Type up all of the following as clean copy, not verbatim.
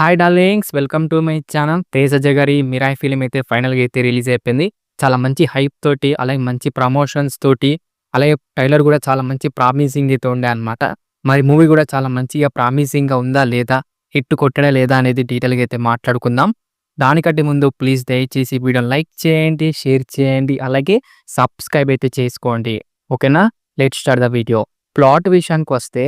Hi darlings, welcome to my channel. Teja గారి 'Mirai' film అయితే ఫైనల్‌గా అయితే రిలీజ్ అయిపోయింది. చాలా మంచి హైప్ తోటి, అలాగే మంచి ప్రమోషన్స్ తోటి, అలాగే ట్రైలర్ కూడా చాలా మంచి ప్రామిసింగ్ అయితే ఉండే అన్నమాట. మరి మూవీ కూడా చాలా మంచిగా ప్రామిసింగ్‌గా ఉందా లేదా, హిట్ కొట్టడా లేదా అనేది డీటెయిల్‌గా అయితే మాట్లాడుకుందాం. దానికంటే ముందు ప్లీజ్ దయచేసి వీడియోని లైక్ చేయండి, షేర్ చేయండి, అలాగే సబ్స్క్రైబ్ అయితే చేసుకోండి. ఓకేనా? Let's start the video. Plot విషయానికొస్తే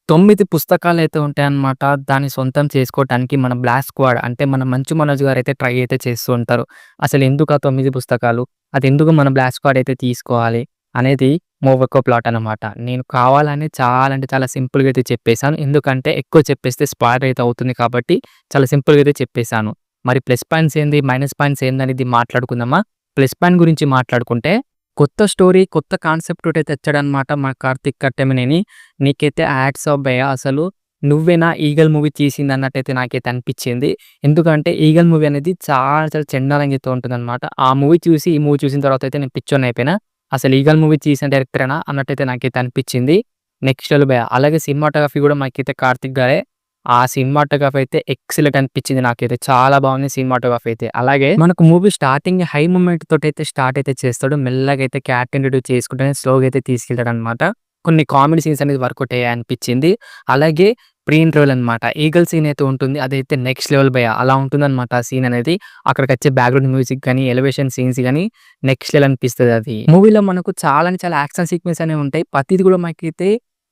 9 పుస్తకాలైతే ఉంటాయన్నమాట. దాన్ని సొంతం చేసుకోవటానికి మన బ్లాక్ స్క్వాడ్ అంటే మన మంచు మనోజ్ గారైతే ట్రై అయితే చేస్తూ ఉంటారు. అసలెందుకు ఆ 9 పుస్తకాలు? అదెందుకు మన బ్లాక్ స్క్వాడ్ అయితే తీసుకోవాలి? అనేది మూవీ యొక్క ప్లాట్ అనమాట. నేను కావాలని చాలా అంటే చాలా సింపుల్‌గా అయితే చెప్పేసాను. ఎందుకంటే ఎక్కువ చెప్పేస్తే స్పాయిలర్ అయితే అవుతుంది కాబట్టి చాలా సింపుల్‌గా అయితే చెప్పేసాను. మరి ప్లస్ పాయింట్స్ ఏంది? మైనస్ పాయింట్స్ ఏందనేది మాట్లాడుకుందామా? ప్లస్ పాయింట్ గురించి మాట్లాడుకుంటే కొత్త స్టోరీ, కొత్త కాన్సెప్ట్ ఒకటి తెచ్చాడనమాట మన కార్తీక్ కట్టెమనేని. నీకైతే హ్యాట్స్ ఆఫ్ భయ్యా! అసలు నువ్వేనా 'ఈగల్' మూవీ తీసిందన్నట్టయితే నాకైతే అనిపిచ్చింది. ఎందుకంటే 'ఈగల్' మూవీ అనేది చాలా చాలా చెండాలంగా అయితే ఉంటుందనమాట. ఆ మూవీ చూసి, ఈ మూవీ చూసిన తర్వాత అయితే నేను పిచ్చోన్నయిపోయినా. అసలు 'ఈగల్' మూవీ తీసిన డైరెక్టరేనా అన్నట్టయితే నాకైతే అనిపిచ్చింది. నెక్స్ట్ లెవెల్ భయ్యా! అలాగే సినిమాటోగ్రఫీ కూడా మాకైతే కార్తీక్ గారే. ఆ సినిమాటోగ్రఫీ అయితే ఎక్సలెంట్ అనిపిచ్చింది నాకైతే. చాలా బాగుంది సినిమాటోగ్రఫీ అయితే. అలాగే మనకు మూవీ స్టార్టింగ్ హై మూమెంట్ తోటైతే స్టార్ట్ అయితే చేస్తాడు. మెల్లగా అయితే క్యారెక్టర్ ఇంట్రొడ్యూస్ చేసుకుంటూనే స్లోగా అయితే తీసుకెళ్తాడనమాట. కొన్ని కామెడీ సీన్స్ అనేది వర్కౌట్ అయ్యాయి అనిపిచ్చింది. అలాగే ప్రీ ఇంటర్వల్ అనమాట. 'ఈగల్' సీన్ అయితే ఉంటుంది. అదైతే నెక్స్ట్ లెవెల్ భయ్యా! అలా ఉంటుందనమాట ఆ సీన్ అనేది. అక్కడికొచ్చే బ్యాక్‌గ్రౌండ్ మ్యూజిక్ గాని, ఎలివేషన్ సీన్స్ గాని నెక్స్ట్ లెవెల్ అనిపిస్తది అది. మూవీలో మనకు చాలా అంటే చాలా యాక్షన్ సీక్వెన్స్ అనేవి ఉంటాయి. ప్రతిది కూడా మనకైతే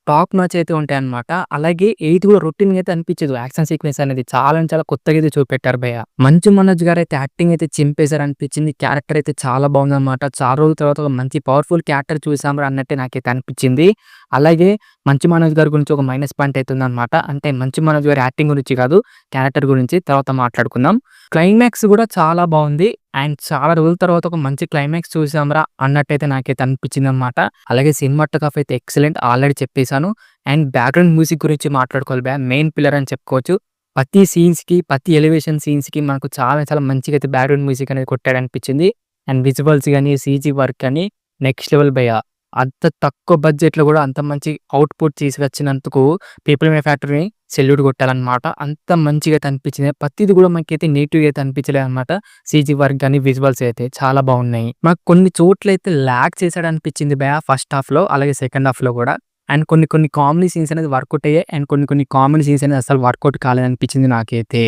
టాప్ నాచ్ అయితే ఉంటాయన్నమాట. అలాగే ఏది కూడా రొటీన్‌గా అయితే అనిపించదు. యాక్షన్ సీక్వెన్స్ అనేది చాలా అంటే చాలా కొత్తగా అయితే చూపెట్టారు భయ్యా! మంచు మనోజ్ గారైతే యాక్టింగ్ అయితే చింపేశారు అనిపించింది. క్యారెక్టర్ అయితే చాలా బాగుందన్నమాట. చాలా రోజుల తర్వాత ఒక మంచి పవర్‌ఫుల్ క్యారెక్టర్ చూసాంరా అన్నట్టే నాకైతే అనిపించింది. అలాగే మంచు మనోజ్ గారి గురించి ఒక మైనస్ పాయింట్ అయితే ఉందన్నమాట. అంటే మంచు మనోజ్ గారి యాక్టింగ్ గురించి కాదు, క్యారెక్టర్ గురించి తర్వాత మాట్లాడుకుందాం. క్లైమాక్స్ కూడా చాలా బాగుంది. అండ్ చాలా రోజుల తర్వాత ఒక మంచి క్లైమాక్స్ చూసాంరా అన్నట్టయితే నాకైతే అనిపించిందనమాట. అలాగే సినిమాటోగ్రఫీ అయితే ఎక్సలెంట్ ఆల్రెడీ చెప్పేసాను. అండ్ బ్యాక్‌గ్రౌండ్ మ్యూజిక్ గురించి మాట్లాడుకోవాలి భయ్యా! మెయిన్ పిల్లర్ అని చెప్పుకోవచ్చు. ప్రతి సీన్స్‌కి, ప్రతి ఎలివేషన్ సీన్స్‌కి మనకు చాలా చాలా మంచిగా అయితే బ్యాక్‌గ్రౌండ్ మ్యూజిక్ అనేది కొట్టాడనిపించింది. అండ్ విజువల్స్ గాని, సీజీ వర్క్ గాని నెక్స్ట్ లెవెల్ భయ్యా! అంత తక్కువ బడ్జెట్‌లో కూడా అంత మంచి అవుట్‌పుట్ తీసుకొచ్చినందుకు పీపుల్ మీడియా ఫ్యాక్టరీని సెల్యూట్ కొట్టాలన్నమాట. అంత మంచిగా అయితే అనిపించింది. ప్రతిది కూడా మనకైతే నెగెటివ్‌గా అయితే అనిపించలేదన్నమాట. సీజీ వర్క్ గాని, విజువల్స్ అయితే చాలా బాగున్నాయి. మాకు కొన్ని చోట్లయితే ల్యాగ్ చేశాడనిపించింది భయ్యా ఫస్ట్ హాఫ్‌లో, అలాగే సెకండ్ హాఫ్‌లో కూడా. అండ్ కొన్ని కొన్ని కామెడీ సీన్స్ అనేది వర్కౌట్ అయ్యాయి. అండ్ కొన్ని కొన్ని కామెడీ సీన్స్ అనేది అసలు వర్కౌట్ కాలేదనిపించింది నాకైతే.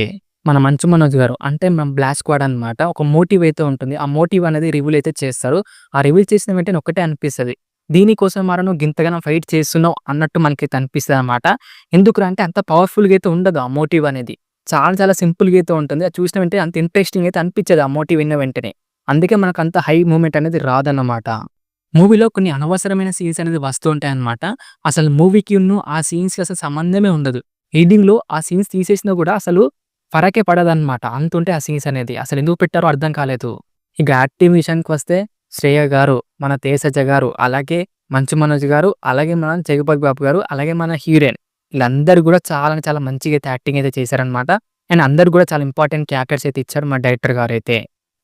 మన మంచు మనోజ్ గారు అంటే మన బ్లాక్ స్క్వాడ్ అనమాట. ఒక మోటివ్ అయితే ఉంటుంది. ఆ మోటివ్ అనేది రివీల్ అయితే చేస్తారు. ఆ రివీల్ చేసిన వెంటనే ఒకటే అనిపిస్తది. దీనికోసమారా నువ్వు గింతగనం ఫైట్ చేస్తున్నావు అన్నట్టు మనకైతే అనిపిస్తదనమాట. ఎందుకురా అంటే అంత పవర్‌ఫుల్‌గా అయితే ఉండదు ఆ మోటివ్ అనేది. చాలా చాలా సింపుల్‌గా అయితే ఉంటుంది. అది చూసిన వెంటనే అంత ఇంట్రెస్టింగ్ అయితే అనిపించదు ఆ మోటివ్ విన్న వెంటనే. అందుకే మనకంత హై మూమెంట్ అనేది రాదన్నమాట. మూవీలో కొన్ని అనవసరమైన సీన్స్ అనేది వస్తూ ఉంటాయన్నమాట. అసలు మూవీకిను ఆ సీన్స్‌కి అసలు సంబంధమే ఉండదు. ఎండింగ్‌లో ఆ సీన్స్ తీసేసినా కూడా అసలు ఫరకే పడదన్నమాట. అంతుంటాయి ఆ సీన్స్ అనేది. అసలెందుకు పెట్టారో అర్థం కాలేదు. ఇక యాక్టింగ్ విషయానికొస్తే శ్రేయ గారు, మన తేజ గారు, అలాగే మంచు మనోజ్ గారు, అలాగే మన జగపతి బాబు గారు, అలాగే మన హీరోయిన్ వీళ్ళందరూ కూడా చాలా అంటే చాలా మంచిగా అయితే యాక్టింగ్ అయితే చేశారనమాట. అండ్ అందరూ కూడా చాలా ఇంపార్టెంట్ క్యారెక్టర్స్ అయితే ఇచ్చారు మా డైరెక్టర్ గారైతే.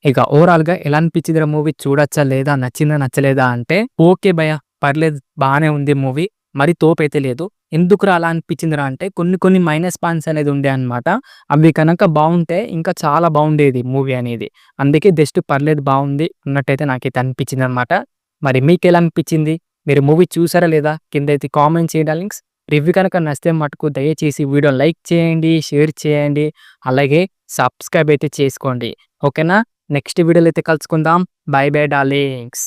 ఇక ఓవరాల్‌గా ఎలా అనిపించిందిరా మూవీ? చూడొచ్చా లేదా? నచ్చిందా? నచ్చలేదా? అంటే ఓకే భయ్యా! పర్లేదు బానే ఉంది మూవీ. మరి తోపైతే లేదు. ఎందుకురా అలా అనిపించిందిరా అంటే కొన్ని కొన్ని మైనస్ పాయింట్స్ అనేది ఉండే అన్నమాట. అవి కనుక బావుంటే ఇంకా చాలా బావుండేది మూవీ అనేది. అందుకే జస్ట్ పర్లేదు బావుంది అన్నట్టయితే నాకైతే అనిపించిందనమాట. మరి మీకెలా అనిపించింది? మీరు మూవీ చూసారా లేదా? కిందైతే కామెంట్ చేయండి డార్లింగ్స్. రివ్యూ కనుక నచ్చితే మటుకు దయచేసి వీడియోని లైక్ చేయండి, షేర్ చేయండి, అలాగే సబ్స్క్రైబ్ అయితే చేసుకోండి. ఓకేనా? నెక్స్ట్ వీడియోలో అయితే కలుసుకుందాం. By by darlings.